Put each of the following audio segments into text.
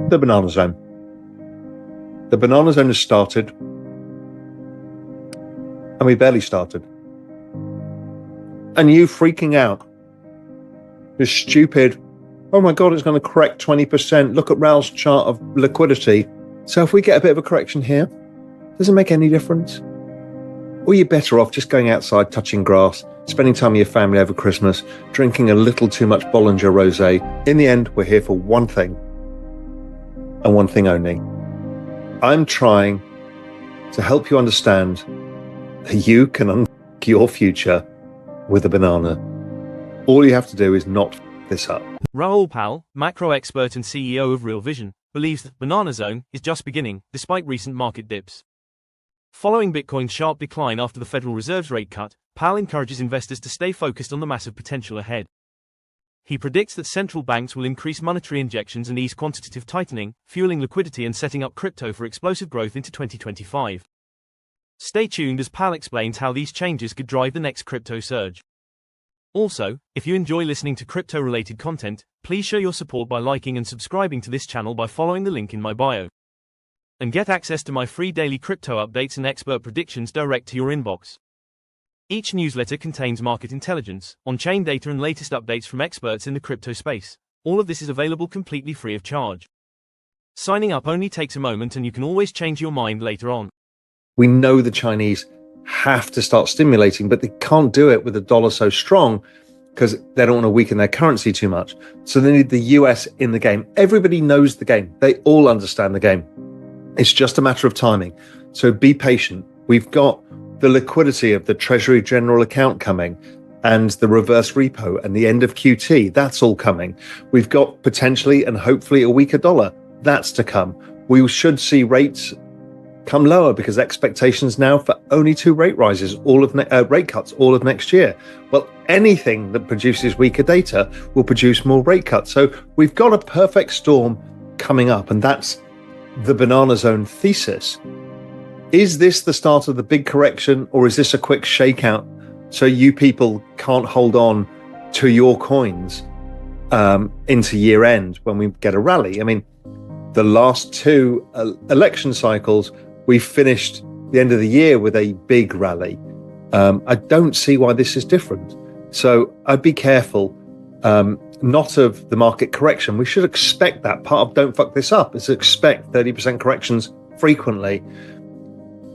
The banana zone. The banana zone has started, and we barely started. And you freaking out, this stupid, oh my God, it's going to correct 20%. Look at Raoul's chart of liquidity. So if we get a bit of a correction here, does it make any difference? Or you're better off just going outside, touching grass, spending time with your family over Christmas, drinking a little too much Bollinger Rosé. In the end, we're here for one thing, and one thing only. I'm trying to help you understand that you can unlock your future with a banana. All you have to do is not f this up. Raoul, macro expert and CEO of Real Vision, believes that banana zone is just beginning, despite recent market dips. Following Bitcoin's sharp decline after the Federal Reserve's rate cut, Powell encourages investors to stay focused on the massive potential ahead. He predicts that central banks will increase monetary injections and ease quantitative tightening, fueling liquidity and setting up crypto for explosive growth into 2025. Stay tuned as Powell explains how these changes could drive the next crypto surge. Also, if you enjoy listening to crypto-related content, please show your support by liking and subscribing to this channel by following the link in my bio. And get access to my free daily crypto updates and expert predictions direct to your inbox. Each newsletter contains market intelligence, on-chain data and latest updates from experts in the crypto space. All of this is available completely free of charge. Signing up only takes a moment and you can always change your mind later on. We know the Chinese have to start stimulating, but they can't do it with the dollar so strong because they don't want to weaken their currency too much. So they need the US in the game. Everybody knows the game. They all understand the game. It's just a matter of timing. So be patient. We've got the liquidity of the Treasury General account coming and the reverse repo and the end of QT. That's all coming. We've got potentially and hopefully a weaker dollar. That's to come. We should see rates come lower because expectations now for only 2 rate rises, rate cuts all of next year. Well, anything that produces weaker data will produce more rate cuts. So we've got a perfect storm coming up, and that's the banana zone thesis. Is this the start of the big correction, or is this a quick shakeout so you people can't hold on to your coins into year end when we get a rally? I mean, the last 2 election cycles, we finished the end of the year with a big rally. I don't see why this is different. So I'd be careful, not of the market correction. We should expect that. Part of don't fuck this up is expect 30% corrections frequently.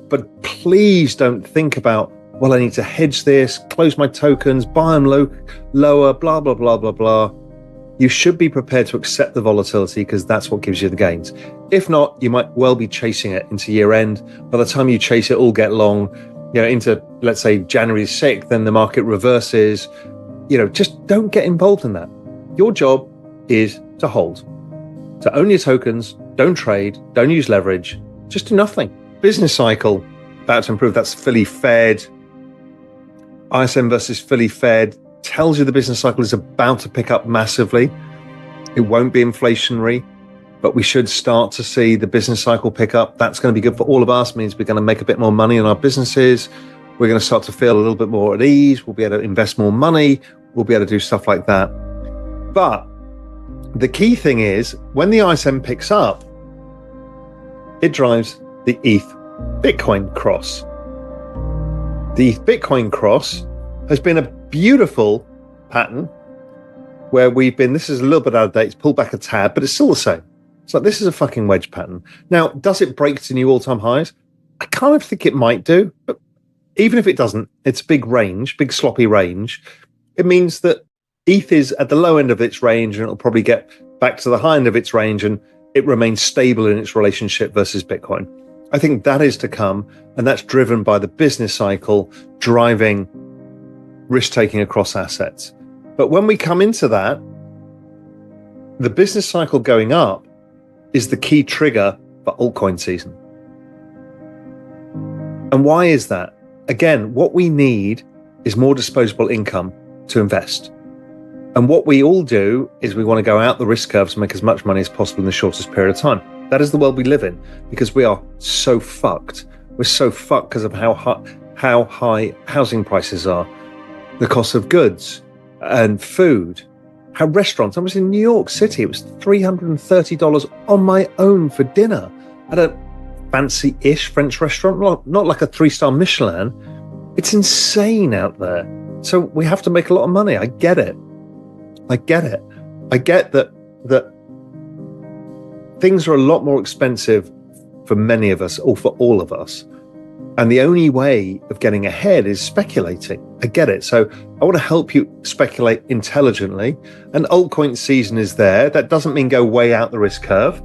But please don't think about, well, I need to hedge this, close my tokens, buy them lower, blah, blah, blah, blah, blah. You should be prepared to accept the volatility because that's what gives you the gains. If not, you might well be chasing it into year end. By the time you chase it all get long, into, let's say, January 6th, then the market reverses. Just don't get involved in that. Your job is to hold, to own your tokens, don't trade, don't use leverage, just do nothing. Business cycle about to improve. That's fully fed. ISM versus fully fed tells you the business cycle is about to pick up massively. It won't be inflationary, but we should start to see the business cycle pick up. That's going to be good for all of us. It means we're going to make a bit more money in our businesses. We're going to start to feel a little bit more at ease. We'll be able to invest more money. We'll be able to do stuff like that. But the key thing is when the ISM picks up, it drives the ETH Bitcoin cross. The ETH Bitcoin cross has been a beautiful pattern where this is a little bit out of date, it's pulled back a tad, but it's still the same. It's like, this is a fucking wedge pattern. Now, does it break to new all-time highs? I kind of think it might do, but even if it doesn't, it's a big range, big sloppy range. It means that ETH is at the low end of its range and it'll probably get back to the high end of its range and it remains stable in its relationship versus Bitcoin. I think that is to come, and that's driven by the business cycle driving risk-taking across assets. But when we come into that, the business cycle going up is the key trigger for altcoin season. And why is that? Again, what we need is more disposable income to invest. And what we all do is we want to go out the risk curves and make as much money as possible in the shortest period of time. That is the world we live in because we are so fucked. We're so fucked because of how high housing prices are, the cost of goods and food, how restaurants, I was in New York City, it was $330 on my own for dinner at a fancy-ish French restaurant, not like a 3-star Michelin. It's insane out there. So we have to make a lot of money. I get it. I get that things are a lot more expensive for many of us, or for all of us. And the only way of getting ahead is speculating. I get it. So I want to help you speculate intelligently. And altcoin season is there. That doesn't mean go way out the risk curve.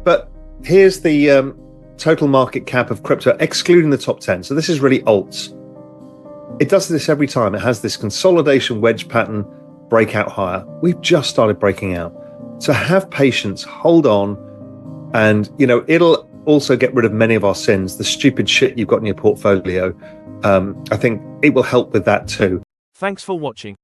But here's the total market cap of crypto, excluding the top 10. So this is really alts. It does this every time. It has this consolidation wedge pattern, breakout higher. We've just started breaking out. So have patience, hold on. And, it'll also get rid of many of our sins, the stupid shit you've got in your portfolio. I think it will help with that too. Thanks for watching.